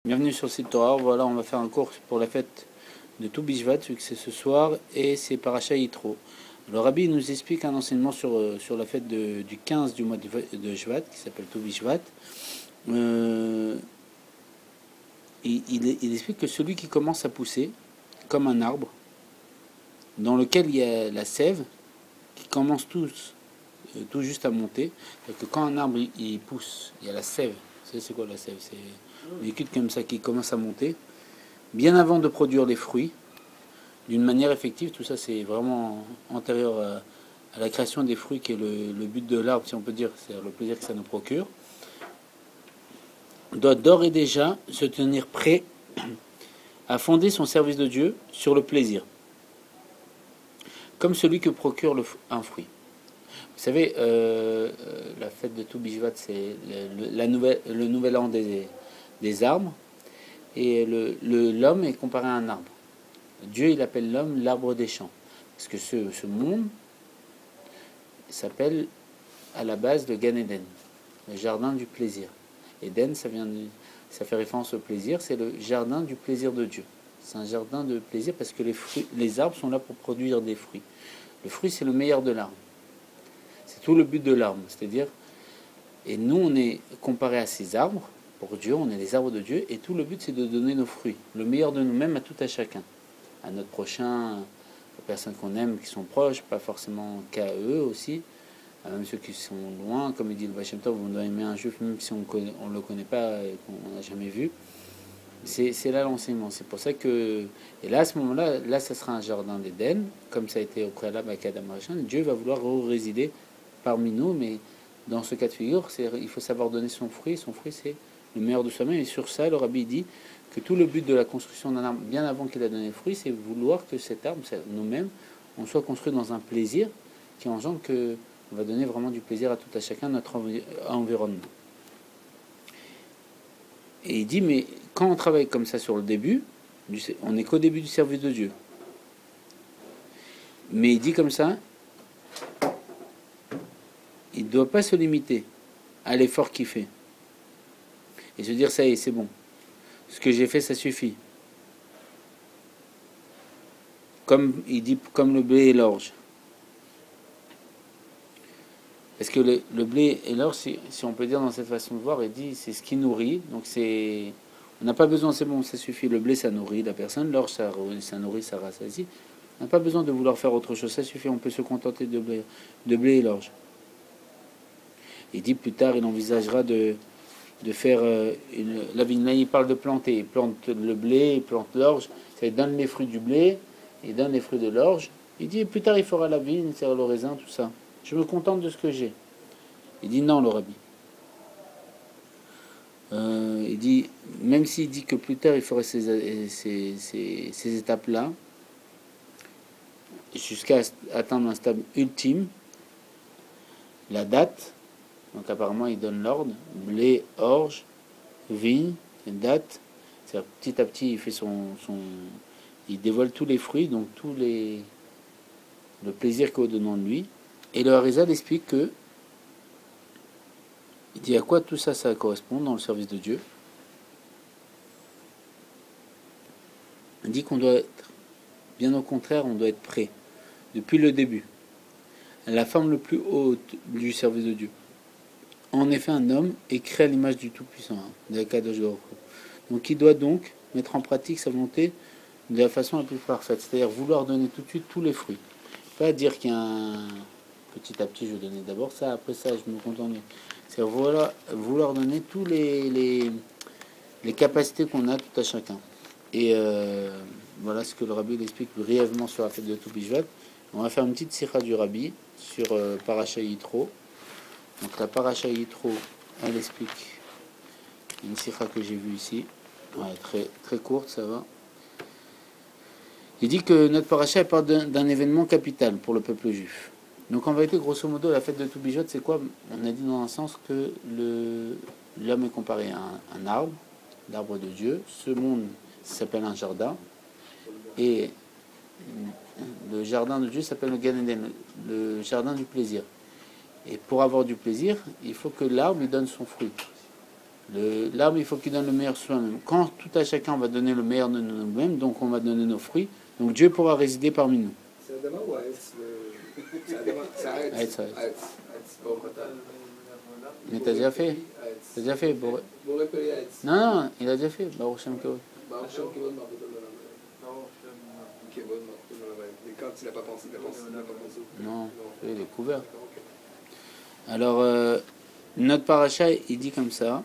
Bienvenue sur le site Torah. Voilà, on va faire un cours pour la fête de Tou Bishvat, vu que c'est ce soir, et c'est Paracha Yitro. Le Rabbi nous explique un enseignement sur la fête du 15 du mois de Shvat, qui s'appelle Tou Bishvat. Il explique que celui qui commence à pousser, comme un arbre, dans lequel il y a la sève, qui commence tout juste à monter, c'est que quand un arbre il pousse, il y a la sève. C'est quoi la sève? C'est une liquide comme ça qui commence à monter. Bien avant de produire les fruits, d'une manière effective, tout ça c'est vraiment antérieur à la création des fruits qui est le but de l'arbre, si on peut dire, c'est le plaisir que ça nous procure, doit d'ores et déjà se tenir prêt à fonder son service de Dieu sur le plaisir, comme celui que procure un fruit. Vous savez, la fête de Tou Bishvat, c'est le nouvel an des arbres, et l'homme est comparé à un arbre. Dieu, il appelle l'homme l'arbre des champs, parce que ce monde s'appelle à la base le Gan Eden, le jardin du plaisir. Eden, ça fait référence au plaisir, c'est le jardin du plaisir de Dieu. C'est un jardin de plaisir parce que les arbres sont là pour produire des fruits. Le fruit, c'est le meilleur de l'arbre. C'est tout le but de l'arbre, c'est-à-dire, et nous, on est comparé à ces arbres. Pour Dieu, on est les arbres de Dieu, et tout le but, c'est de donner nos fruits, le meilleur de nous-mêmes à tout à chacun, à notre prochain, aux personnes qu'on aime, qui sont proches, pas forcément qu'à eux aussi, à même ceux qui sont loin, comme il dit le Baal Shem Tov, on doit aimer un juif même si on ne le connaît pas et qu'on n'a jamais vu. C'est là l'enseignement. C'est pour ça que, et là à ce moment-là, là ça sera un jardin d'Éden, comme ça a été au préalable à Adam Rishon. Dieu va vouloir résider parmi nous, mais dans ce cas de figure, il faut savoir donner son fruit. Son fruit, c'est le meilleur de soi-même. Et sur ça, le Rabbi dit que tout le but de la construction d'un arbre, bien avant qu'il a donné le fruit, c'est vouloir que cet arbre, nous-mêmes, on soit construit dans un plaisir qui engendre que on va donner vraiment du plaisir à tout à chacun notre environnement. Et il dit, mais quand on travaille comme ça sur le début, on n'est qu'au début du service de Dieu. Mais il dit comme ça, il ne doit pas se limiter à l'effort qu'il fait. Et se dire, ça y est, c'est bon. Ce que j'ai fait, ça suffit. Comme il dit, comme le blé et l'orge. Parce que le blé et l'orge, si on peut dire dans cette façon de voir, il dit c'est ce qui nourrit. Donc on n'a pas besoin, c'est bon, ça suffit. Le blé, ça nourrit la personne. L'orge, ça nourrit, ça rassasie. On n'a pas besoin de vouloir faire autre chose. Ça suffit. On peut se contenter de blé et l'orge. Il dit plus tard, il envisagera de faire la vigne. Là, il parle de planter. Il plante le blé, il plante l'orge. Ça donne les fruits du blé, il donne les fruits de l'orge. Il dit plus tard, il fera la vigne, c'est le raisin, tout ça. Je me contente de ce que j'ai. Il dit non, le Rabbi. Il dit, même s'il dit que plus tard il ferait ces étapes-là, jusqu'à atteindre un stade ultime, la date, donc apparemment il donne l'ordre, blé, orge, vigne, date, c'est-à-dire petit à petit il fait il dévoile tous les fruits, donc le plaisir qu'au-dedans de lui. Et le Harizal explique que il dit à quoi tout ça, ça correspond dans le service de Dieu. Il dit qu'on doit être, bien au contraire, on doit être prêt, depuis le début, à la forme le plus haute du service de Dieu. En effet, un homme est créé à l'image du Tout-Puissant, de la Kadosh Baruch Hu. Donc il doit donc mettre en pratique sa volonté de la façon la plus parfaite, c'est-à-dire vouloir donner tout de suite tous les fruits. Pas dire qu'il y a un... Petit à petit, je vais donner d'abord ça, après ça, je me contente. C'est vouloir donner tous les capacités qu'on a tout à chacun. Et voilà ce que le Rabbi explique brièvement sur la fête de Tou Bishvat. On va faire une petite sira du Rabbi sur Paracha Yitro. Donc la Paracha Yitro, elle explique une sira que j'ai vue ici. Ouais, très, très courte, ça va. Il dit que notre Paracha parle d'un événement capital pour le peuple juif. Donc en vérité, grosso modo, la fête de Tou Bishvat, c'est quoi? On a dit dans un sens que l'homme est comparé à un arbre, l'arbre de Dieu. Ce monde s'appelle un jardin. Et le jardin de Dieu s'appelle le Gan Eden, le jardin du plaisir. Et pour avoir du plaisir, il faut que l'arbre lui donne son fruit. L'arbre, il faut qu'il donne le meilleur soi-même. Quand tout à chacun va donner le meilleur de nous-mêmes, donc on va donner nos fruits, donc Dieu pourra résider parmi nous. C'est Adama ou Aetz C'est Aetz. Mais t'as déjà fait? T'as déjà fait? Non, Non, il a déjà fait. Baruch Shem Kavod. Mais quand il n'a pas pensé, il n'a pas pensé. Non, il est couvert. Alors, notre paracha, il dit comme ça.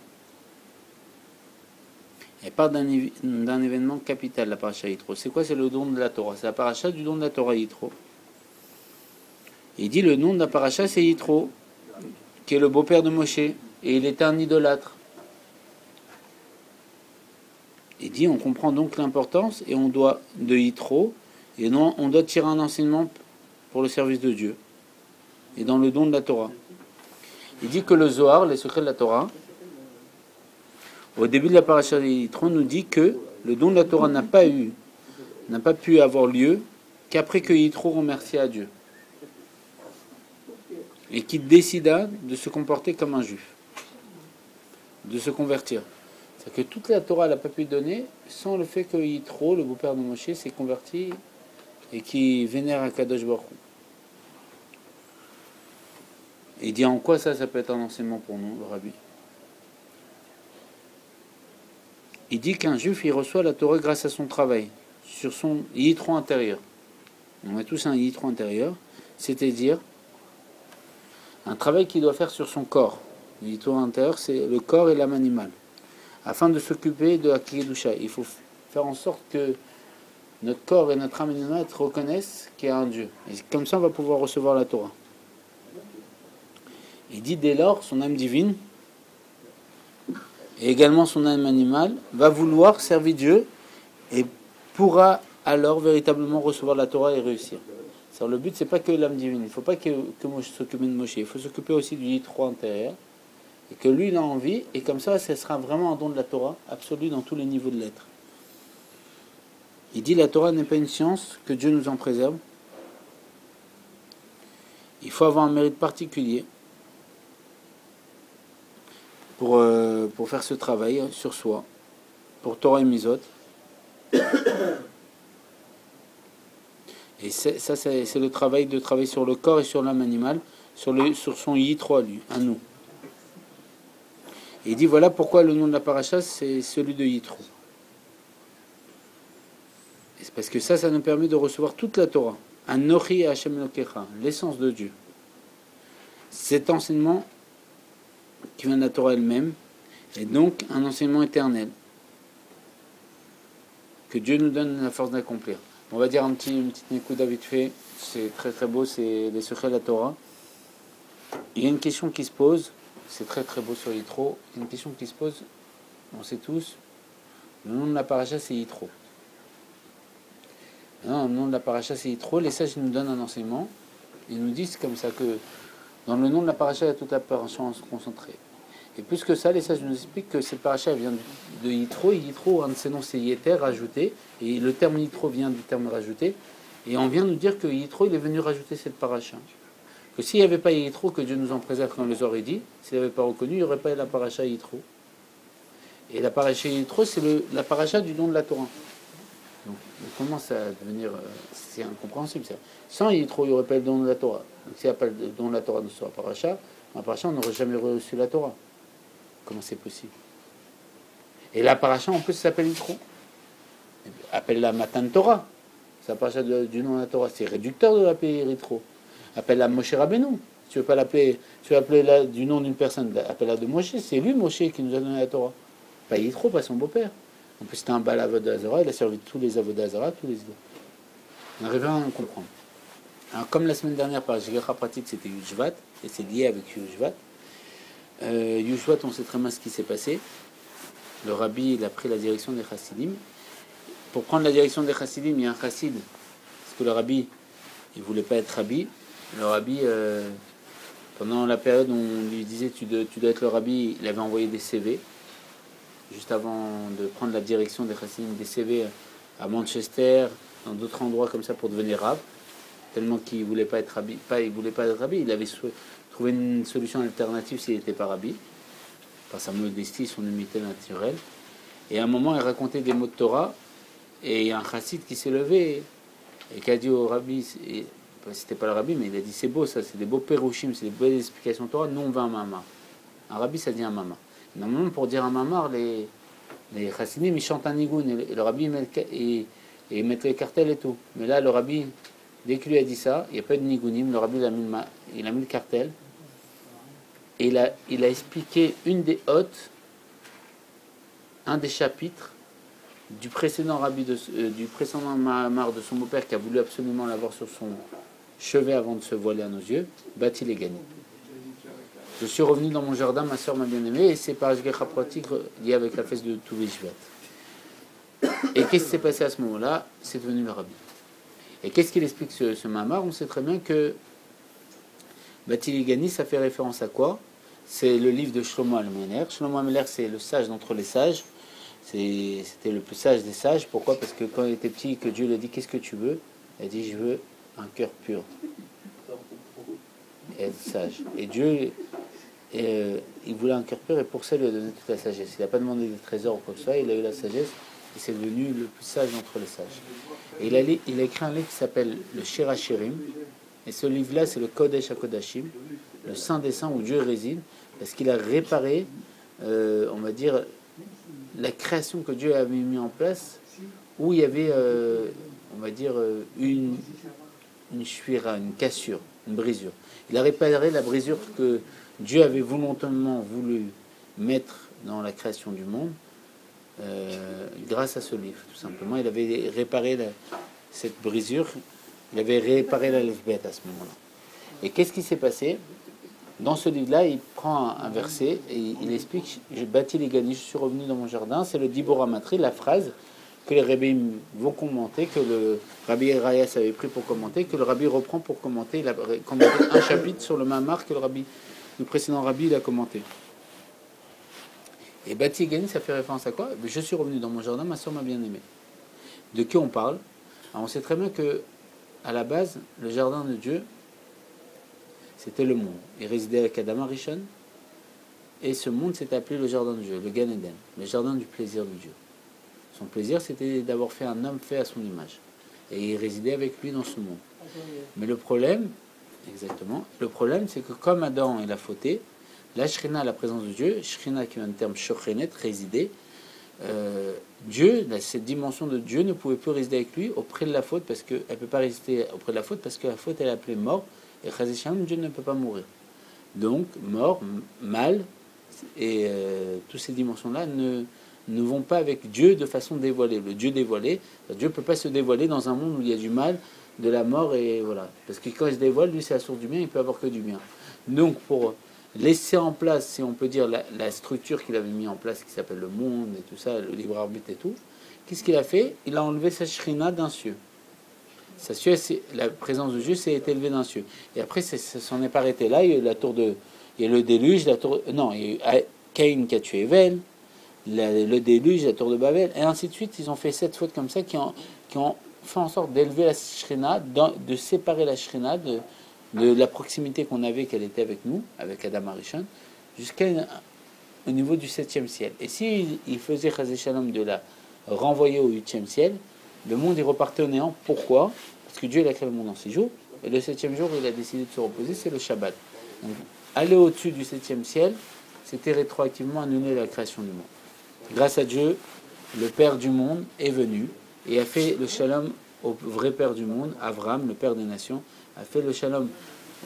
Elle part d'un événement capital, la paracha Yitro. C'est quoi? C'est le don de la Torah. C'est la paracha du don de la Torah Yitro. Il dit le nom de la paracha, c'est Yitro, qui est le beau-père de Moshe. Et il était un idolâtre. Il dit, on comprend donc l'importance et on doit de Yitro, et non, on doit tirer un enseignement pour le service de Dieu et dans le don de la Torah. Il dit que le Zohar, les secrets de la Torah, au début de la paracha de Yitro, nous dit que le don de la Torah n'a pas pu avoir lieu qu'après que Yitro remercie à Dieu et qu'il décida de se comporter comme un juif, de se convertir. C'est-à-dire que toute la Torah n'a pas pu donner sans le fait que Yitro, le beau-père de Moshe, s'est converti et qui vénère Akadosh Baruch Hu. Il dit en quoi ça peut être un enseignement pour nous, le Rabbi. Il dit qu'un juif, il reçoit la Torah grâce à son travail, sur son Yitro intérieur. On a tous un Yitro intérieur, c'est-à-dire un travail qu'il doit faire sur son corps. Le Yitro intérieur, c'est le corps et l'âme animale. Afin de s'occuper de la Kedusha, il faut faire en sorte que notre corps et notre âme animale reconnaissent qu'il y a un Dieu. Et comme ça, on va pouvoir recevoir la Torah. Il dit dès lors, son âme divine et également son âme animale va vouloir servir Dieu et pourra alors véritablement recevoir la Torah et réussir. Alors, le but, c'est pas que l'âme divine. Il ne faut pas que Moshe s'occupe de Moshe. Il faut s'occuper aussi du Yitro intérieur. Et que lui, il a envie. Et comme ça, ce sera vraiment un don de la Torah, absolu dans tous les niveaux de l'être. Il dit la Torah n'est pas une science, que Dieu nous en préserve. Il faut avoir un mérite particulier pour faire ce travail sur soi, pour Torah et Misot. Et c'est le travail de travailler sur le corps et sur l'âme animale, sur son Yitro à nous. Et il dit voilà pourquoi le nom de la paracha c'est celui de Yitro. Et c'est parce que ça nous permet de recevoir toute la Torah. Anochi Hashem Elokecha, l'essence de Dieu. Cet enseignement qui vient de la Torah elle-même est donc un enseignement éternel que Dieu nous donne la force d'accomplir. On va dire une petite écoute vite fait. C'est très très beau, c'est les secrets de la Torah. Il y a une question qui se pose, c'est très très beau sur Yitro. Il y a une question qui se pose, on sait tous, le nom de la paracha c'est Yitro. Non, le nom de la paracha c'est Yitro. Les sages nous donnent un enseignement. Ils nous disent comme ça que dans le nom de la paracha, il y a toute la paracha concentrée. Et plus que ça, les sages nous expliquent que cette paracha vient de Yitro. Et Yitro, un de ses noms, c'est Yeter, rajouté. Et le terme Yitro vient du terme rajouté. Et on vient nous dire que Yitro, il est venu rajouter cette paracha. Que s'il n'y avait pas Yitro, que Dieu nous en préserve, comme les aurait dit, s'il n'avait pas reconnu, il n'y aurait pas la paracha Yitro. Et la paracha Yitro, c'est la paracha du nom de la Torah. Donc, on commence à devenir... c'est incompréhensible, ça. Sans Yitro, il n'y aurait pas le don de la Torah. Donc, s'il n'y a pas le don de la Torah sur la paracha, on n'aurait jamais reçu la Torah. Comment c'est possible? Et la paracha, en plus, s'appelle Yitro. Appelle-la Matan Torah. C'est la paracha du nom de la Torah. C'est réducteur de l'appeler Yitro. Appelle-la Moshe Rabbeinu. Si tu veux pas l'appeler, tu veux appeler du nom d'une personne, appelle-la de Moshe. C'est lui, Moshe, qui nous a donné la Torah. Pas Yitro, pas son beau-père. En plus, c'était un bal Avodah Hazara. Il a servi tous les Avodah Hazara, tous les idées. On arrivera à en comprendre. Alors, comme la semaine dernière, par Jigacha pratique, c'était Yushvat, et c'est lié avec Yushvat. Yushvat, on sait très bien ce qui s'est passé. Le rabbi, il a pris la direction des chassidim. Pour prendre la direction des chassidim, il y a un chassid, parce que le rabbi, il voulait pas être rabbi. Le rabbi, pendant la période où on lui disait tu dois être le rabbi, il avait envoyé des CV. Juste avant de prendre la direction des chassidim, des CV à Manchester, dans d'autres endroits comme ça pour devenir rab. Tellement qu'il voulait pas être rabbi, il avait trouvé une solution alternative s'il n'était pas rabbi. par sa modestie, son humilité naturelle. Et à un moment, il racontait des mots de Torah, et il y a un chassid qui s'est levé et qui a dit au rabbi, c'était pas le rabbi, mais il a dit c'est beau ça, c'est des beaux pérouchim, c'est des belles explications de Torah, nous on veut un mamar. Un rabbi ça dit un mamar. Normalement pour dire un mamar, les chassidim ils chantent un nigoun, et le rabbi ils mettent les cartels et tout. Mais là le rabbi, dès qu'il lui a dit ça, il n'y a pas de nigounim, le rabbi il a mis le cartel, et il a expliqué une des hôtes, un des chapitres du précédent du précédent mamar de son beau-père qui a voulu absolument l'avoir sur son chevet avant de se voiler à nos yeux, Bati les gagné. Je suis revenu dans mon jardin, ma soeur m'a bien aimé, et c'est par Ashgacha pratique lié avec la fête de Touvé Shvat. Et qu'est-ce qui s'est passé à ce moment-là? C'est devenu le rabbi. Et qu'est-ce qu'il explique ce mamar? On sait très bien que Bati les gagné, ça fait référence à quoi? C'est le livre de Shlomo Ameler. Shlomo Ameler, c'est le sage d'entre les sages. C'était le plus sage des sages. Pourquoi? Parce que quand il était petit, que Dieu lui a dit qu'est-ce que tu veux? Il a dit je veux un cœur pur et être sage. Et Dieu, il voulait un cœur pur et pour ça il lui a donné toute la sagesse. Il n'a pas demandé des trésors ou quoi que ce soit, il a eu la sagesse et c'est devenu le plus sage d'entre les sages. Et il a écrit un livre qui s'appelle le Shir HaShirim, et ce livre-là c'est le Kodesh HaKodashim, le Saint des Saints où Dieu réside, parce qu'il a réparé, on va dire, la création que Dieu avait mis en place, où il y avait, on va dire, une shuira, une cassure, une brisure. Il a réparé la brisure que Dieu avait volontairement voulu mettre dans la création du monde, grâce à ce livre, tout simplement. Il avait réparé cette brisure, il avait réparé la lèvre-bête à ce moment-là. Et qu'est-ce qui s'est passé? Dans ce livre-là, il prend un verset et il explique « J'ai bâti les ganis, je suis revenu dans mon jardin ». C'est le Dibora Matri, la phrase que les rabbis vont commenter, que le rabbi Rayas avait pris pour commenter, que le rabbi reprend pour commenter. Il a commenté un chapitre sur le mamar que le précédent rabbi il a commenté. Et bâti les ganis, ça fait référence à quoi? Je suis revenu dans mon jardin, ma soeur m'a bien aimé. De qui on parle? Alors on sait très bien que à la base, le jardin de Dieu, c'était le monde. Il résidait avec Adam Arishon, et ce monde s'est appelé le jardin de Dieu, le Gan Eden, le jardin du plaisir de Dieu. Son plaisir, c'était d'avoir fait un homme fait à son image. Et il résidait avec lui dans ce monde. Mais le problème, exactement, le problème, c'est que comme Adam il a fauté, la Shrina, la présence de Dieu, Shrina qui est un terme Shokhenet, résider, Dieu, cette dimension de Dieu ne pouvait plus résider avec lui auprès de la faute, parce qu'elle ne peut pas résister auprès de la faute, parce que la faute, elle est appelée mort, et Chazé Dieu ne peut pas mourir. Donc, mort, mal, et toutes ces dimensions-là ne vont pas avec Dieu de façon dévoilée. Le Dieu dévoilé, Dieu ne peut pas se dévoiler dans un monde où il y a du mal, de la mort, et voilà. Parce que quand il se dévoile, lui, c'est la source du bien, il peut avoir que du bien. Donc, pour laisser en place, si on peut dire, la structure qu'il avait mis en place, qui s'appelle le monde et tout ça, le libre arbitre et tout, qu'est-ce qu'il a fait? Il a enlevé sa shrina d'un cieux. Sa cieux, la présence de Dieu s'est élevée d'un cieux. Et après, ça s'en est pas arrêté là. Il y a eu la tour de, il y a le déluge, non, il y a eu Caïn qui a tué Evel, le déluge, la tour de Babel, et ainsi de suite. Ils ont fait 7 fautes comme ça qui ont fait en sorte d'élever la shrina, de séparer la shrina de la proximité qu'on avait, qu'elle était avec nous, avec Adam Arishon, jusqu'au niveau du 7e ciel. Et s'il faisait Chazé Shalom de la renvoyer au 8e ciel, le monde il repartait au néant. Pourquoi? Parce que Dieu il a créé le monde en 6 jours, et le 7e jour il a décidé de se reposer, c'est le Shabbat. Donc aller au-dessus du 7e ciel, c'était rétroactivement annuler la création du monde. Grâce à Dieu, le Père du monde est venu et a fait le Shalom au vrai Père du monde, Avraham, le Père des nations, a fait le Shalom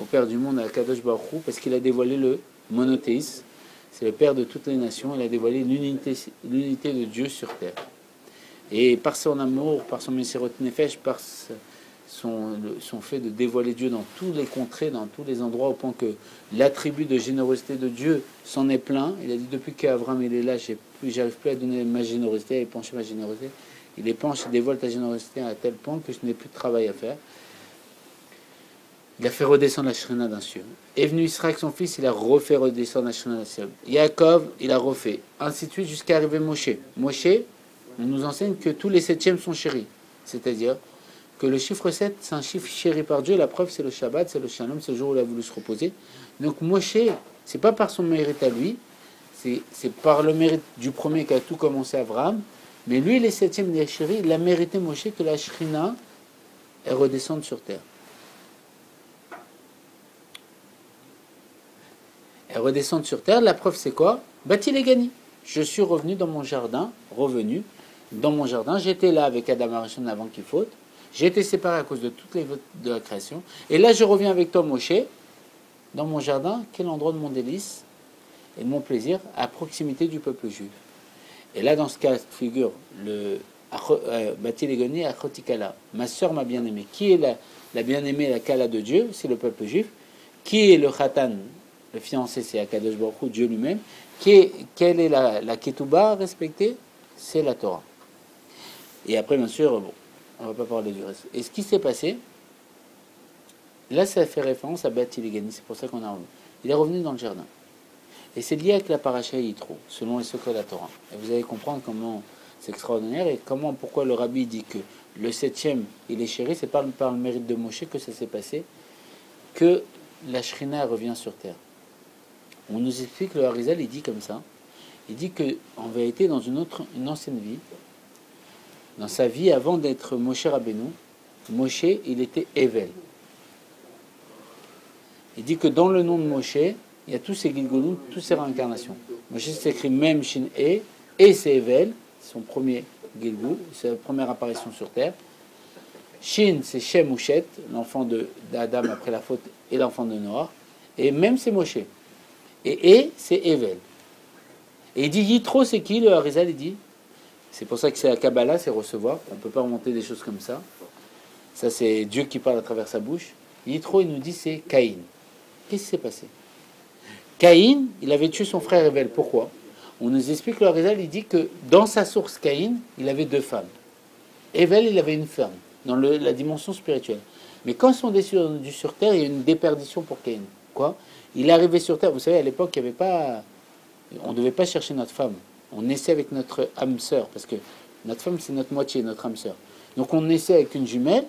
au Père du monde, à Kadosh Baruch Hu, parce qu'il a dévoilé le monothéisme. C'est le Père de toutes les nations, il a dévoilé l'unité de Dieu sur terre. Et par son amour, par son Messirot Nefesh, par son fait de dévoiler Dieu dans tous les contrées, dans tous les endroits, au point que l'attribut de générosité de Dieu s'en est plein. Il a dit, depuis qu'Abraham il est là, j'arrive plus à donner ma générosité, à épancher ma générosité. Il épanche, il dévoile ta générosité à tel point que je n'ai plus de travail à faire. Il a fait redescendre la Shrina d'un ciel. Est venu Israël, son fils, il a refait redescendre la Shrina d'un ciel. Yaakov, il a refait. Ainsi de suite jusqu'à arriver Moshe. Moshe, on nous enseigne que tous les 7e sont chéris. C'est-à-dire que le chiffre 7, c'est un chiffre chéri par Dieu. La preuve, c'est le Shabbat, c'est le Shalom, c'est le jour où il a voulu se reposer. Donc Moshe, c'est pas par son mérite à lui, c'est par le mérite du premier qu'a tout commencé Abraham, mais lui, les septièmes, les chéris, il a mérité Moshe que la Shrina elle redescende sur terre. Elle redescend sur terre, la preuve c'est quoi? Bati les gagné. Je suis revenu dans mon jardin, j'étais là avec Adam Arishon avant qu'il faute, j'ai été séparé à cause de toutes les votes de la création, et là je reviens avec toi Moshe, dans mon jardin, quel endroit de mon délice et de mon plaisir, à proximité du peuple juif. Et là dans ce cas figure le Bati les gagné à Chotikala, ma sœur m'a bien aimé. Qui est la bien-aimée, la Kala de Dieu? C'est le peuple juif. Qui est le Khatan? Le fiancé, c'est Akadosh Baruch Hu, Dieu lui-même. Quelle est la Ketouba respectée? C'est la Torah. Et après, bien sûr, bon, on ne va pas parler du reste. Et ce qui s'est passé, là, ça fait référence à Bati Legani, c'est pour ça qu'on a revenu. Il est revenu dans le jardin. Et c'est lié avec la paracha Yitro, selon les secrets de la Torah. Et vous allez comprendre comment c'est extraordinaire et pourquoi le rabbi dit que le septième, il est chéri, c'est par le mérite de Moshe que ça s'est passé, que la Shrina revient sur terre. On nous explique, le Harizal, il dit comme ça, il dit que en vérité, dans une ancienne vie, dans sa vie avant d'être Moshe Rabbeinu, Moshe, il était Evel. Il dit que dans le nom de Moshe, il y a tous ces Gilgolum, toutes ces réincarnations. Moshe s'écrit Mem Shin et c'est Evel, son premier Gilgul, c'est sa première apparition sur terre. Shin, c'est Shem ou Shet, l'enfant d'Adam après la faute et l'enfant de Noah. Et Mem, c'est Moshe. Et c'est Evel. Et il dit Yitro, c'est qui? Le Harizal, il dit. C'est pour ça que c'est la Kabbalah, c'est recevoir. On ne peut pas remonter des choses comme ça. Ça, c'est Dieu qui parle à travers sa bouche. Yitro, il nous dit, c'est Caïn. Qu'est-ce qui s'est passé? Caïn, il avait tué son frère Evel. Pourquoi? On nous explique, le Harizal, il dit que dans sa source Caïn, il avait 2 femmes. Evel, il avait une femme, dans la dimension spirituelle. Mais quand ils sont descendus sur terre, il y a une déperdition pour Caïn. Quoi? Il est arrivé sur terre. Vous savez, à l'époque, il y avait pas... on ne devait pas chercher notre femme. On naissait avec notre âme sœur, parce que notre femme, c'est notre moitié, notre âme sœur. Donc on naissait avec une jumelle,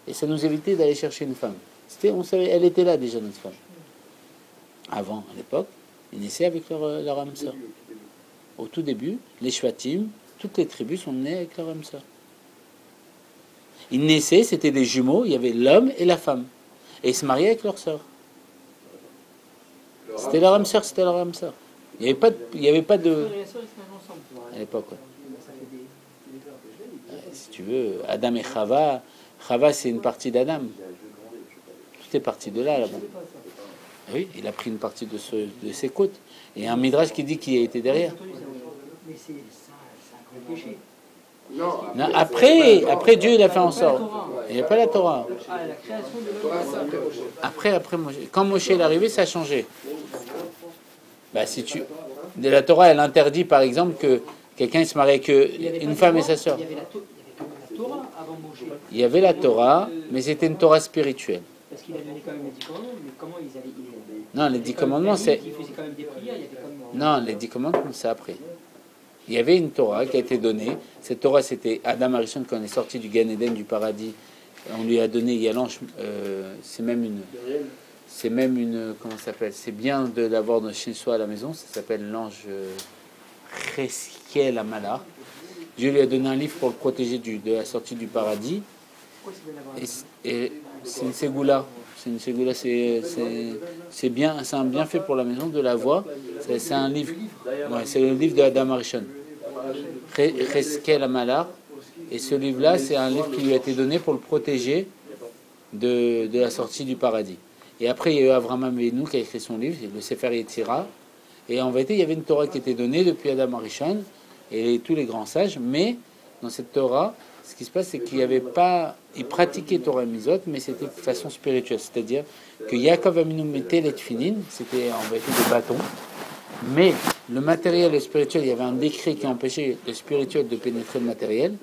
et ça nous évitait d'aller chercher une femme. On savait, elle était là déjà, notre femme. Avant, à l'époque, ils naissaient avec leur âme sœur. Au tout début, les Shvatim, toutes les tribus sont nées avec leur âme sœur. Ils naissaient, c'était des jumeaux, il y avait l'homme et la femme. Et ils se mariaient avec leur sœur. C'était leur âme sœur, c'était leur âme sœur. Il n'y avait pas de... À l'époque, ouais. Si tu veux, Adam et Chava, c'est une partie d'Adam. Tout est parti de là, là-bas. Oui, il a pris une partie de ses côtes. Et il y a un Midrash qui dit qu'il a été derrière. Mais c'est un péché. Non, après Dieu, il a fait en sorte. Il n'y a pas la Torah. La création de l'homme. Après Moshe. Quand Moshe est arrivé, ça a changé. Bah, la Torah, elle interdit, par exemple, que quelqu'un se marie avec une femme et sa sœur. Il y avait la Torah avant Moshe. Il y avait la Torah, mais c'était une Torah spirituelle. Parce qu'il a donné quand même les 10 commandements, mais comment ils allaient... Non, les 10 commandements, c'est... Il faisait quand même des prières, il y avait comme... Non, les 10 commandements, c'est après. Il y avait une Torah qui a été donnée. Cette Torah, c'était Adam Arishon, quand on est sorti du Gan Eden, du paradis. On lui a donné, il y a l'ange, c'est même une, comment ça s'appelle? C'est bien de l'avoir chez soi à la maison. Ça s'appelle l'ange Cheskiel Amala. Dieu lui a donné un livre pour le protéger de la sortie du paradis. Et c'est une ségoula. C'est une ségoula, c'est bien, c'est un bienfait pour la maison de la voix. C'est un livre. Ouais, c'est le livre de Adam Arishon. Cheskiel Amala. Et ce livre-là, c'est un livre qui lui a été donné pour le protéger de la sortie du paradis. Et après, il y a eu Avraham Avinu qui a écrit son livre, le Sefer Yetzira. Et en vérité, il y avait une Torah qui était donnée depuis Adam Arishon et tous les grands sages. Mais dans cette Torah, ce qui se passe, c'est qu'il n'y avait pas... Ils pratiquaient Torah Mizot, mais c'était de façon spirituelle. C'est-à-dire que Yaakov Avinu mettait les tefilin, c'était en vérité des bâtons. Mais le matériel et le spirituel, il y avait un décret qui empêchait le spirituel de pénétrer le matériel.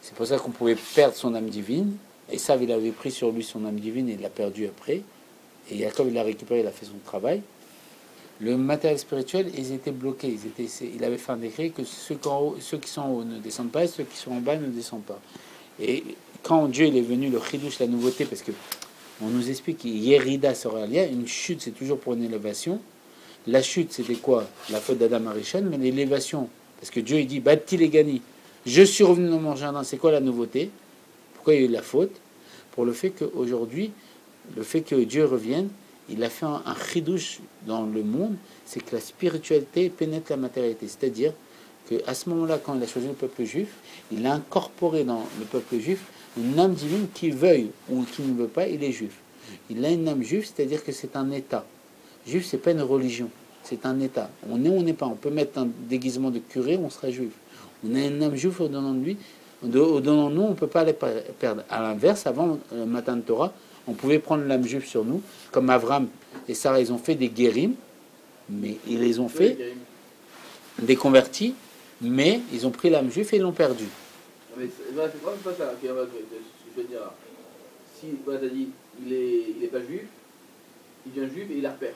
C'est pour ça qu'on pouvait perdre son âme divine. Et ça, il avait pris sur lui son âme divine et il l'a perdu après. Et Jacob, il l'a récupéré, il a fait son travail. Le matériel spirituel, ils étaient bloqués. Il avait fait un décret que ceux qui sont en haut ne descendent pas et ceux qui sont en bas ne descendent pas. Et quand Dieu il est venu, le chidouche, la nouveauté, parce que on nous explique qu'il Yérida sera lié, une chute, c'est toujours pour une élévation. La chute, c'était quoi? La faute d'Adam Arishon, mais l'élévation. Parce que Dieu, il dit, Bati les gani. Je suis revenu dans mon jardin. C'est quoi la nouveauté? Pourquoi il y a eu la faute? Pour le fait qu'aujourd'hui, le fait que Dieu revienne, il a fait un chidouche dans le monde, c'est que la spiritualité pénètre la matérialité. C'est-à-dire qu'à ce moment-là, quand il a choisi le peuple juif, il a incorporé dans le peuple juif une âme divine qui veuille ou qui ne veut pas, il est juif. Il a une âme juive, c'est-à-dire que c'est un état. Juif, c'est pas une religion, c'est un état. On est ou on n'est pas. On peut mettre un déguisement de curé, on sera juif. On a une âme juive au-dedans de lui, au-dedans de nous, on ne peut pas les perdre. À l'inverse, avant le matin de Torah, on pouvait prendre l'âme juive sur nous, comme Avram et Sarah, ils ont fait des guérim, mais ils les ont fait des convertis, mais ils ont pris l'âme juive et ils l'ont perdu. Mais c'est pas ça. Okay, je veux dire, si voilà, t'as dit il est pas juif, il devient juif et il la repère.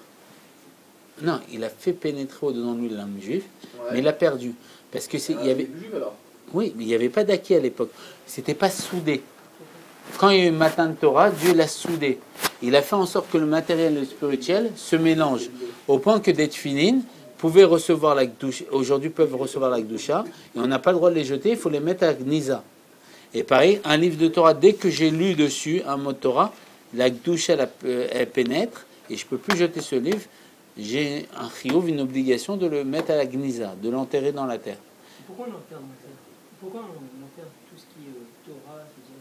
Non, il a fait pénétrer au-dedans de lui l'âme juive, Ouais. mais il a perdu. Parce que il y avait. Il est juif alors. Oui, mais il n'y avait pas d'acquis à l'époque. C'était pas soudé. Quand il y a eu le matin de Torah, Dieu l'a soudé. Il a fait en sorte que le matériel et le spirituel se mélangent. Au point que des tefilines pouvaient recevoir la Gdusha, aujourd'hui peuvent recevoir la Gdusha, et on n'a pas le droit de les jeter, il faut les mettre à Gnisa. Et pareil, un livre de Torah, dès que j'ai lu dessus un mot de Torah, la Gdusha elle pénètre, et je ne peux plus jeter ce livre, j'ai un chiyuv, une obligation de le mettre à la Gnisa, de l'enterrer dans la terre. Pourquoi on enterre dans la terre? Pourquoi on enterre tout ce qui est Torah, c'est-à-dire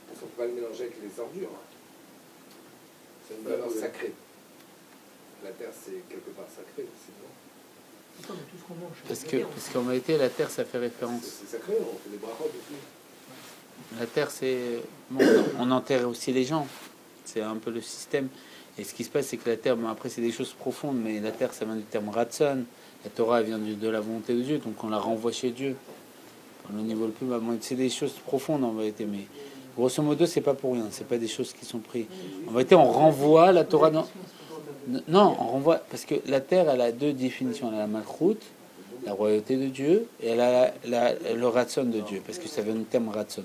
Parce qu'on ne peut pas le mélanger avec les ordures. C'est une valeur sacrée. La terre, c'est quelque part sacré, c'est bon. c'est comme tout ce qu'on mange. Parce qu'en réalité, la terre, ça fait référence. C'est sacré, on fait des brachot dessus. La terre, c'est... Bon, on enterre aussi les gens. C'est un peu le système. Et ce qui se passe, c'est que la terre, bon, après, c'est des choses profondes, mais la terre, ça vient du terme ratson. La Torah, elle vient de la volonté de Dieu, donc on la renvoie chez Dieu. Dans le niveau le plus bas. Bon, c'est des choses profondes, en vérité, mais grosso modo, c'est pas pour rien. C'est pas des choses qui sont prises. En vérité, on renvoie la Torah dans... Non, on renvoie... Parce que la terre, elle a deux définitions. Elle a la malchoute, la royauté de Dieu, et elle a le ratson de Dieu, parce que ça vient du terme ratson.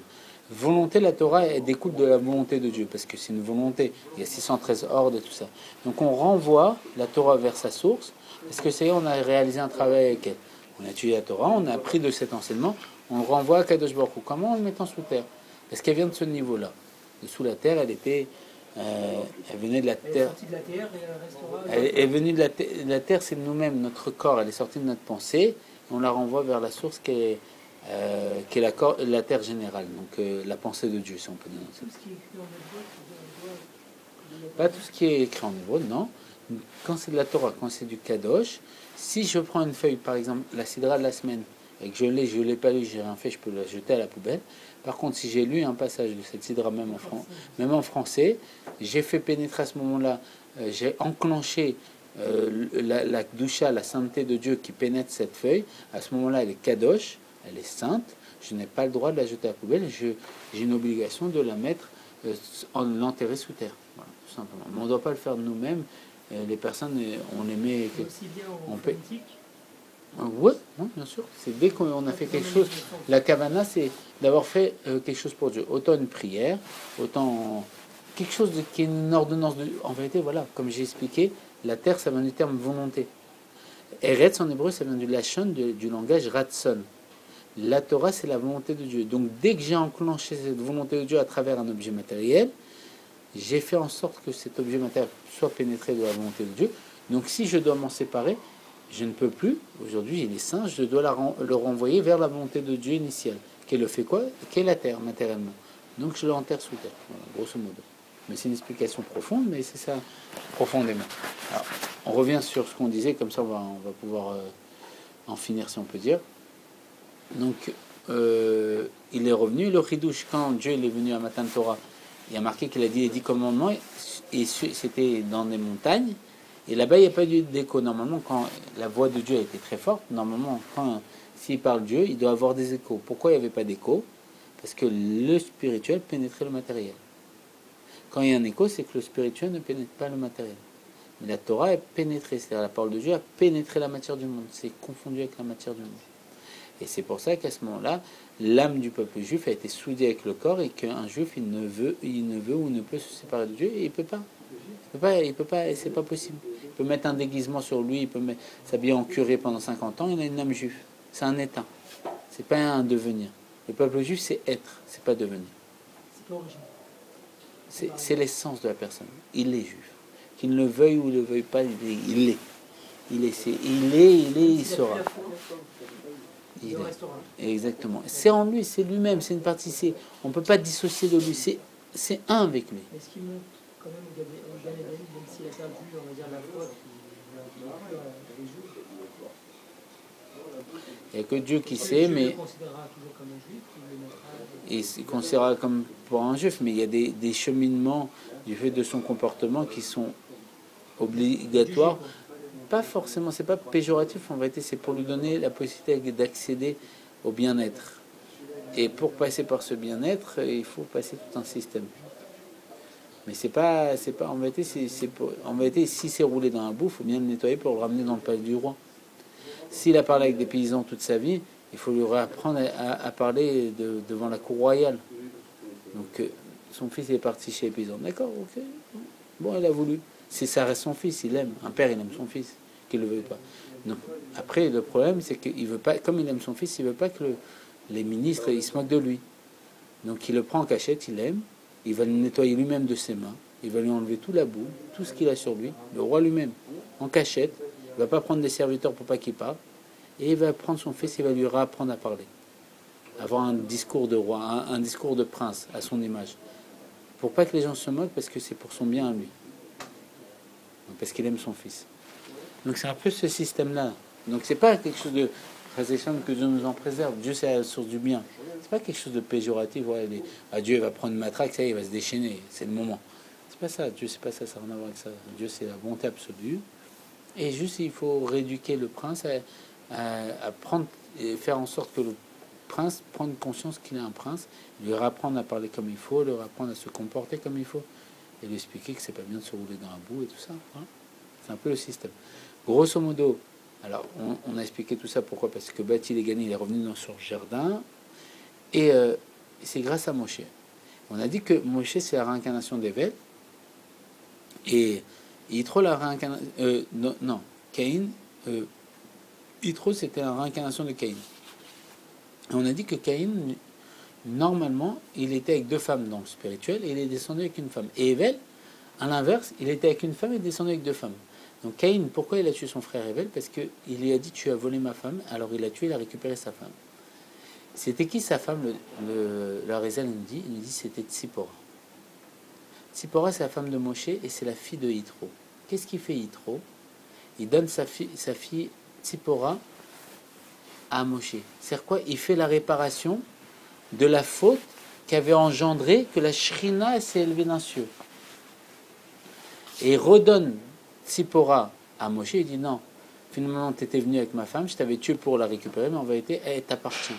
Volonté, la Torah, elle découle de la volonté de Dieu, parce que c'est une volonté. Il y a 613 ordres et tout ça. Donc on renvoie la Torah vers sa source, parce que ça y est, on a réalisé un travail avec elle. On a étudié la Torah, on a appris de cet enseignement, on le renvoie à Kadosh Baruch Hu. Comment en le mettant sous terre? Parce qu'elle vient de ce niveau-là. De sous la terre, elle était... elle venait de la Elle est terre. sortie de la terre et elle restera. Elle est venue de la terre, c'est nous-mêmes, notre corps. Elle est sortie de notre pensée. Et on la renvoie vers la source qui est la terre générale. Donc la pensée de Dieu, si on peut dire. Tout ce qui est écrit en hébreu, Pas tout ce qui est écrit en hébreu, non. Quand c'est de la Torah, quand c'est du Kadosh, si je prends une feuille, par exemple, la Sidra de la semaine, et que je l'ai pas lu, j'ai rien fait, je peux la jeter à la poubelle. Par contre, si j'ai lu un passage de cette Sidra, même en français, j'ai fait pénétrer à ce moment-là, j'ai enclenché la Kdusha, la sainteté de Dieu qui pénètre cette feuille. À ce moment-là, elle est Kadosh, elle est sainte. Je n'ai pas le droit de la jeter à la poubelle. J'ai une obligation de la mettre, l'enterrer sous terre. Voilà, tout simplement. Mais on ne doit pas le faire de nous-mêmes. Les personnes, on les met... aussi bien on en peut- phonétique. Oui, bien sûr. C'est dès qu'on a fait quelque chose. La kavana, c'est d'avoir fait quelque chose pour Dieu. Autant une prière, autant quelque chose qui est une ordonnance de. En vérité, voilà, comme j'ai expliqué, la terre, ça vient du terme volonté. Eretz en hébreu, ça vient du lachon, du langage ratson. La Torah, c'est la volonté de Dieu. Donc, dès que j'ai enclenché cette volonté de Dieu à travers un objet matériel, j'ai fait en sorte que cet objet matériel soit pénétré de la volonté de Dieu. Donc, si je dois m'en séparer, je ne peux plus. Aujourd'hui, il est saint, je dois le renvoyer vers la volonté de Dieu initiale. Qui le fait quoi? Qui est la terre, matériellement. Donc, je l'enterre sous terre, voilà, grosso modo. Mais c'est une explication profonde, mais c'est ça, profondément. Alors, on revient sur ce qu'on disait, comme ça on va pouvoir en finir, si on peut dire. Donc, il est revenu, le Chidouche, quand Dieu il est venu à Matan Torah, il y a marqué qu'il a dit les 10 commandements, et c'était dans des montagnes, et là-bas, il n'y a pas eu d'écho. Normalement, quand la voix de Dieu a été très forte, normalement, s'il parle Dieu, il doit avoir des échos. Pourquoi il n'y avait pas d'écho? Parce que le spirituel pénétrait le matériel. Quand il y a un écho, c'est que le spirituel ne pénètre pas le matériel. Mais la Torah est pénétrée, c'est-à-dire la parole de Dieu a pénétré la matière du monde. C'est confondu avec la matière du monde. Et c'est pour ça qu'à ce moment-là, l'âme du peuple juif a été soudée avec le corps et qu'un juif, il ne veut ou ne peut se séparer de Dieu et il ne peut pas. Il peut pas, c'est pas possible. Il peut mettre un déguisement sur lui, il peut s'habiller en curé pendant 50 ans, il a une âme juive. C'est un état. C'est pas un devenir. Le peuple juif, c'est être, c'est pas devenir. C'est l'origine. C'est l'essence de la personne. Il est juif. Qu'il ne le veuille ou ne le veuille pas, il est. Il sera. Il est. Exactement. C'est en lui, c'est lui-même, c'est une partie. On ne peut pas dissocier de lui. C'est un avec lui. Est-ce qu'il monte quand même au Gan Eden, même s'il a perdu, on va dire, la foi qu'il a pu dans les jours? Il n'y a que Dieu qui sait, mais. Il le considérera toujours comme un juif, il le mettra. Et il se considérera comme pour un juif, mais il y a des cheminements du fait de son comportement qui sont obligatoires. Pas forcément, c'est pas péjoratif en vérité, c'est pour lui donner la possibilité d'accéder au bien-être. Et pour passer par ce bien-être, il faut passer tout un système. Mais c'est pas en vérité, en vérité, si c'est roulé dans un bout, il faut bien le nettoyer pour le ramener dans le palais du roi. S'il a parlé avec des paysans toute sa vie, il faut lui apprendre à parler devant la cour royale. Donc son fils est parti chez les paysans. D'accord, ok. Bon, il a voulu. Ça reste son fils, il aime. Un père, il aime son fils, qu'il ne le veuille pas. Non. Après, le problème, c'est qu'il veut pas, comme il aime son fils, il veut pas que les ministres ils se moquent de lui. Donc il le prend en cachette, il l'aime, il va le nettoyer lui-même de ses mains, il va lui enlever tout la boue, tout ce qu'il a sur lui, le roi lui-même, en cachette. Il va pas prendre des serviteurs pour pas qu'il parle, et il va prendre son fils, il va lui réapprendre à parler, avoir un discours de roi, un discours de prince à son image, pour pas que les gens se moquent, parce que c'est pour son bien à lui, parce qu'il aime son fils. Donc c'est un peu ce système-là. Donc c'est pas quelque chose de que Dieu nous en préserve. Dieu, c'est la source du bien. C'est pas quelque chose de péjoratif. Ouais, Dieu va prendre une matraque, ça y est, il va se déchaîner. C'est le moment. C'est pas ça. Dieu, c'est pas ça. Ça n'a rien à voir avec ça. Dieu, c'est la bonté absolue. Et juste, il faut rééduquer le prince à prendre et faire en sorte que le prince prenne conscience qu'il est un prince, lui apprendre à parler comme il faut, lui apprendre à se comporter comme il faut, et lui expliquer que c'est pas bien de se rouler dans un bout et tout ça. Hein. C'est un peu le système. Grosso modo, alors on a expliqué tout ça pourquoi, parce que Bati Legani il est revenu dans son jardin, et c'est grâce à Moshe. On a dit que Moshe c'est la réincarnation d'Evel, et Yitro la réincarnation non, Caïn, Yitro c'était la réincarnation de Caïn. Et on a dit que Caïn normalement il était avec deux femmes dans le spirituel et il est descendu avec une femme. Et Evel, à l'inverse, il était avec une femme et descendu avec deux femmes. Donc Caïn, pourquoi il a tué son frère Evel? Parce qu'il lui a dit tu as volé ma femme, alors il l'a tué, il a récupéré sa femme. C'était qui sa femme? Le Rézal nous dit c'était Tzipora. Tzipora c'est la femme de Moshe et c'est la fille de Yitro. Qu'est-ce qu'il fait Yitro? Il donne sa fille Tzipora à Moshe. C'est quoi? Il fait la réparation de la faute qui avait engendré que la Shrina s'est élevée d'un cieux. Et il redonne Tzipora à Moshe, il dit non, finalement tu étais venu avec ma femme, je t'avais tué pour la récupérer, mais en vérité elle t'appartient.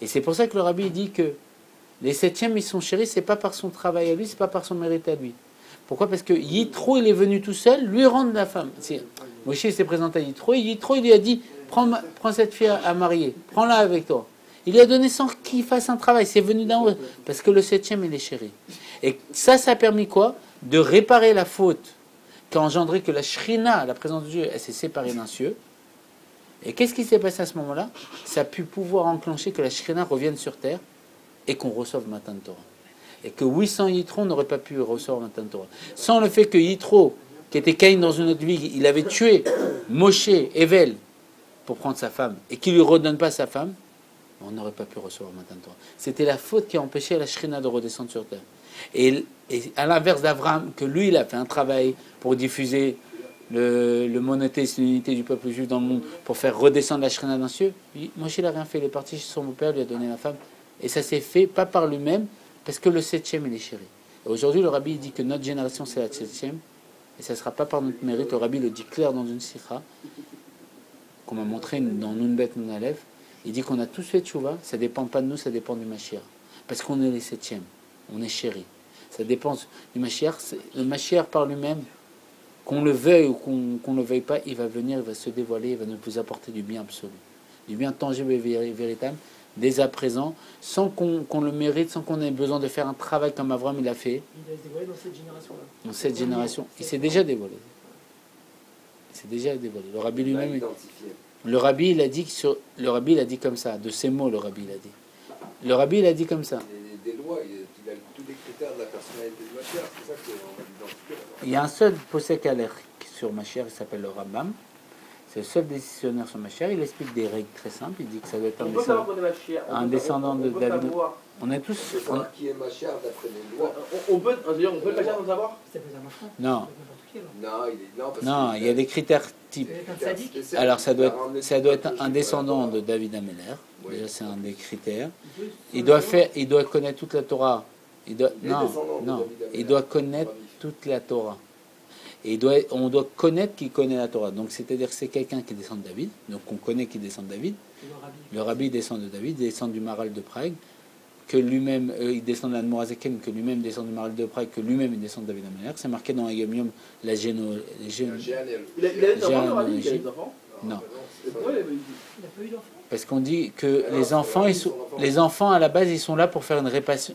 Et c'est pour ça que le rabbi dit que les septièmes ils sont chéris, c'est pas par son travail à lui, c'est pas par son mérite à lui. Pourquoi? Parce que Yitro il est venu tout seul, lui rendre la femme. Moshe s'est présenté à Yitro, et Yitro il lui a dit prends cette fille à marier, prends-la avec toi. Il lui a donné sans qu'il fasse un travail, c'est venu d'en haut, parce que le septième il est chéri. Et ça a permis quoi? De réparer la faute qui a engendré que la Shrina, la présence de Dieu, elle s'est séparée d'un cieux. Et qu'est-ce qui s'est passé à ce moment-là? Ça a pu pouvoir enclencher que la Shrina revienne sur terre et qu'on reçoive Matan Torah. Et que 800 Yitro n'auraient pas pu recevoir Matan Torah. Sans le fait que Yitro, qui était Caïn dans une autre vie, il avait tué Moshe, Evel, pour prendre sa femme, et qu'il ne lui redonne pas sa femme, on n'aurait pas pu recevoir Matan Torah. C'était la faute qui a empêché la Shrina de redescendre sur terre. Et à l'inverse d'Abraham, que lui, il a fait un travail pour diffuser le monothéisme, l'unité du peuple juif dans le monde, pour faire redescendre la Shrina d'un cieux, Moshe, il n'a rien fait. Il est parti chez son beau-père, lui a donné la femme. Et ça s'est fait, pas par lui-même, parce que le septième, il est chéri. Et aujourd'hui, le rabbi dit que notre génération, c'est la septième, et ça ne sera pas par notre mérite. Le rabbi le dit clair dans une sikha, qu'on m'a montré dans Nunbet Nunalev. Il dit qu'on a tous fait tchouva, ça ne dépend pas de nous, ça dépend du Mashiach. Parce qu'on est les septièmes. On est chéri. Ça dépend du Mashiach. Le Mashiach par lui-même, qu'on le veuille ou qu'on ne le veuille pas, il va venir, il va se dévoiler, il va nous apporter du bien absolu. Du bien tangible et véritable. dès à présent, sans qu'on le mérite, sans qu'on ait besoin de faire un travail comme Abraham il a fait. Il va se dévoiler dans cette génération-là. Dans cette génération, il s'est déjà dévoilé. Il s'est déjà dévoilé. Le rabbi lui-même, identifié. le rabbi il a dit comme ça, de ces mots le rabbi il a dit. Le rabbi il a dit comme ça. Des lois, il a tous les critères de la personnalité de Mashiach, c'est ça qu'on va l'identifier. Il y a un seul posek alert sur Mashiach, il s'appelle le Rambam. C'est le seul décisionnaire sur Mashiach. Il explique des règles très simples. Il dit que ça doit être un descendant de David. On est tous. C'est savoir qui est Mashiach d'après les lois. On peut le Mashiach sans savoir. Ça peut être un enfant. Non. Ça peut être n'importe qui, alors. Non, parce Non, il y a des critères types. Ça peut être un sadique. Alors ça doit être un descendant de David Ameller. Déjà c'est un des critères. Il doit connaître toute la Torah. Il doit connaître toute la Torah. Et on doit connaître qu'il connaît la Torah. Donc c'est-à-dire que c'est quelqu'un qui descend de David. Donc on connaît qu'il descend de David. Le rabbi descend de David, il descend du Maral de Prague, que lui-même, il descend de l'Admorazaken, que lui-même descend du Maral de Prague, que lui-même il descend de David Ameller. C'est marqué dans Yom Yom la généalogie. Il a des enfants, le rabbi, il a des enfants. Non. Pourquoi il a pas eu d'enfants? Parce qu'on dit que les enfants à la base ils sont là pour faire une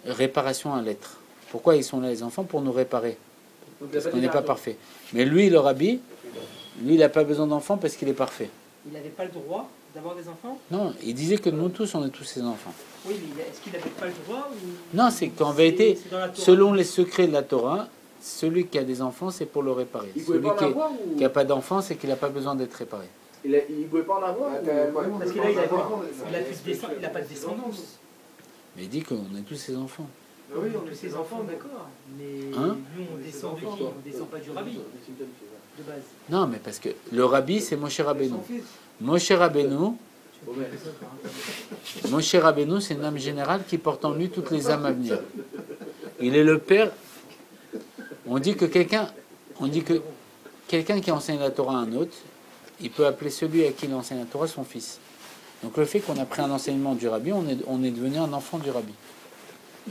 réparation à l'être. Pourquoi ils sont là les enfants? Pour nous réparer. Parce qu'on n'est pas parfait. Mais lui, le rabbi, lui il n'a pas besoin d'enfants parce qu'il est parfait. Il n'avait pas le droit d'avoir des enfants? Non, il disait que nous tous on est tous ses enfants. Oui, mais est-ce qu'il n'avait pas le droit ou... Non, c'est qu'en vérité, selon les secrets de la Torah, celui qui a des enfants c'est pour le réparer. Celui qui n'a pas d'enfants c'est qu'il n'a pas besoin d'être réparé. Il ne pouvait pas en avoir Parce que là, il n'a pas de descendance. Mais il dit qu'on est tous ses enfants. Oui, on est ses enfants, d'accord. Mais Hein? nous, on descend de qui? On ne descend pas du rabbi, de base. Non, mais parce que le rabbi c'est Moshe Rabbeinu. Moshe Rabbeinu, c'est une âme générale qui porte en lui toutes les âmes à venir. Il est le père. On dit que quelqu'un qui enseigne la Torah à un autre, il peut appeler celui à qui il enseigne la Torah son fils. Donc le fait qu'on a pris un enseignement du rabbi, on est devenu un enfant du rabbi.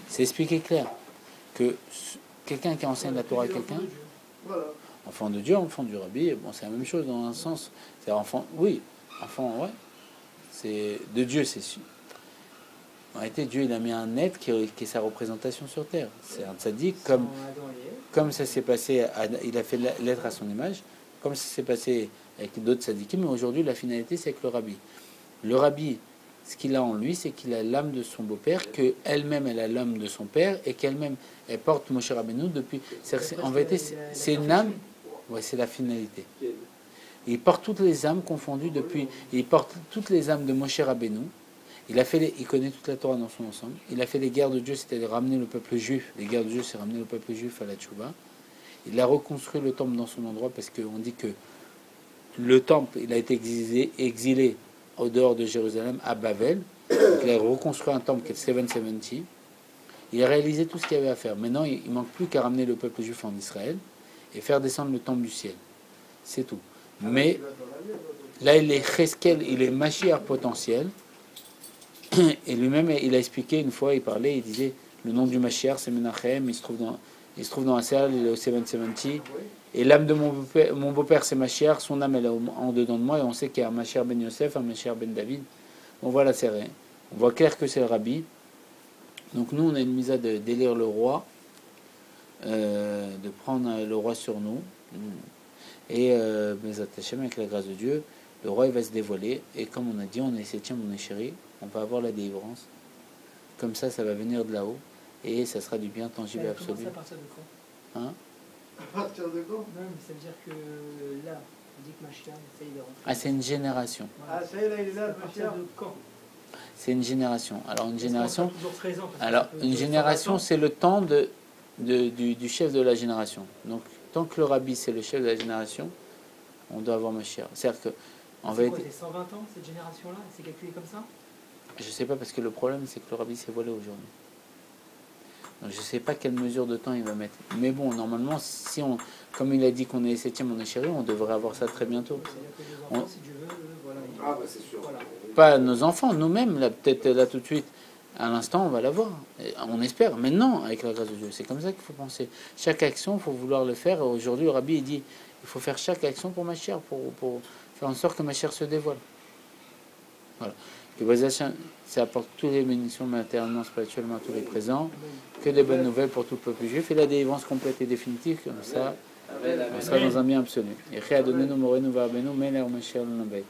C'est expliqué clair que quelqu'un qui enseigne la Torah à quelqu'un, enfant de Dieu, enfant du rabbi, bon c'est la même chose dans un sens. C'est enfant, oui, enfant, ouais. C'est de Dieu, c'est sûr. En réalité, Dieu il a mis un être qui est sa représentation sur terre. C'est un tzaddik comme ça s'est passé, il a fait l'être à son image, comme ça s'est passé avec d'autres tzaddikim, mais aujourd'hui la finalité c'est avec le rabbi. Le rabbi, ce qu'il a en lui, c'est qu'il a l'âme de son beau-père, qu'elle-même elle a l'âme de son père, et qu'elle-même elle porte Moshe Rabbeinu depuis. En vérité, c'est une âme, ouais, c'est la finalité. Il porte toutes les âmes confondues depuis. Il porte toutes les âmes de Moshe Rabbeinu. Il connaît toute la Torah dans son ensemble. Il a fait les guerres de Dieu, c'est-à-dire ramener le peuple juif. Les guerres de Dieu, c'est ramener le peuple juif à la Tchouva. Il a reconstruit le temple dans son endroit parce qu'on dit que le temple, il a été exilé au dehors de Jérusalem, à Bavel. Donc, il a reconstruit un temple qui est 770. Il a réalisé tout ce qu'il y avait à faire. Maintenant, il ne manque plus qu'à ramener le peuple juif en Israël et faire descendre le temple du ciel. C'est tout. Mais là, il est Cheskel, il est Mashiach potentiel. Et lui-même, il a expliqué une fois, il parlait, il disait le nom du Mashiach, c'est Menachem, il se trouve dans la salle, il est au 770. Et l'âme de mon beau-père, c'est Mashiach, son âme, elle est en dedans de moi, et on sait qu'il y a un Mashiach ben Yosef, un Mashiach ben David. Bon, voilà, c'est rien. On voit clair que c'est le rabbi. Donc, nous, on a une mise à d'élire le roi, de prendre le roi sur nous. Et, Bezat Hashem, avec la grâce de Dieu, le roi, il va se dévoiler. Et comme on a dit, on est septième, on est chéri, on va avoir la délivrance. Comme ça va venir de là-haut. Et ça sera du bien tangible et absolu. À partir de quand? Hein? À partir de quand? Non, mais ça veut dire que là, on dit que Mashiach, ça il est rentré. Ah, c'est une génération. Ah, ça y est, là, il est là, À partir Mashiach. de quand? C'est une génération. Alors, une génération. Toujours présent, parce que Alors, ça peut une durer génération, 120 ans. c'est le temps du chef de la génération. Donc, tant que le rabbi, c'est le chef de la génération, on doit avoir Mashiach. C'est-à-dire que, en C'est quoi, vérité, c'est 120 ans, cette génération-là? C'est calculé comme ça? je ne sais pas, parce que le problème, c'est que le rabbi s'est voilé aujourd'hui. Donc, je ne sais pas quelle mesure de temps il va mettre. Mais bon, normalement, comme il a dit qu'on est septième, on est chéri, on devrait avoir ça très bientôt. C'est-à-dire que les enfants, si Dieu veut, voilà. Ah, bah c'est sûr. Voilà. Pas nos enfants, nous-mêmes, là, peut-être là tout de suite, à l'instant, on va l'avoir. Et on espère, maintenant, avec la grâce de Dieu. C'est comme ça qu'il faut penser. Chaque action, il faut vouloir le faire. Et aujourd'hui, le rabbi, il dit, il faut faire chaque action pour ma chère, pour faire en sorte que ma chère se dévoile. Voilà. Que Bezat Hashem, ça apporte toutes les bénédictions matériellement, spirituellement à tous les présents, que des bonnes nouvelles pour tout le peuple juif et la délivrance complète et définitive, comme ça, on sera dans un bien absolu. Et Réa donné nous, Moré nous, Varbenu, Meler, Mesher, Nabet.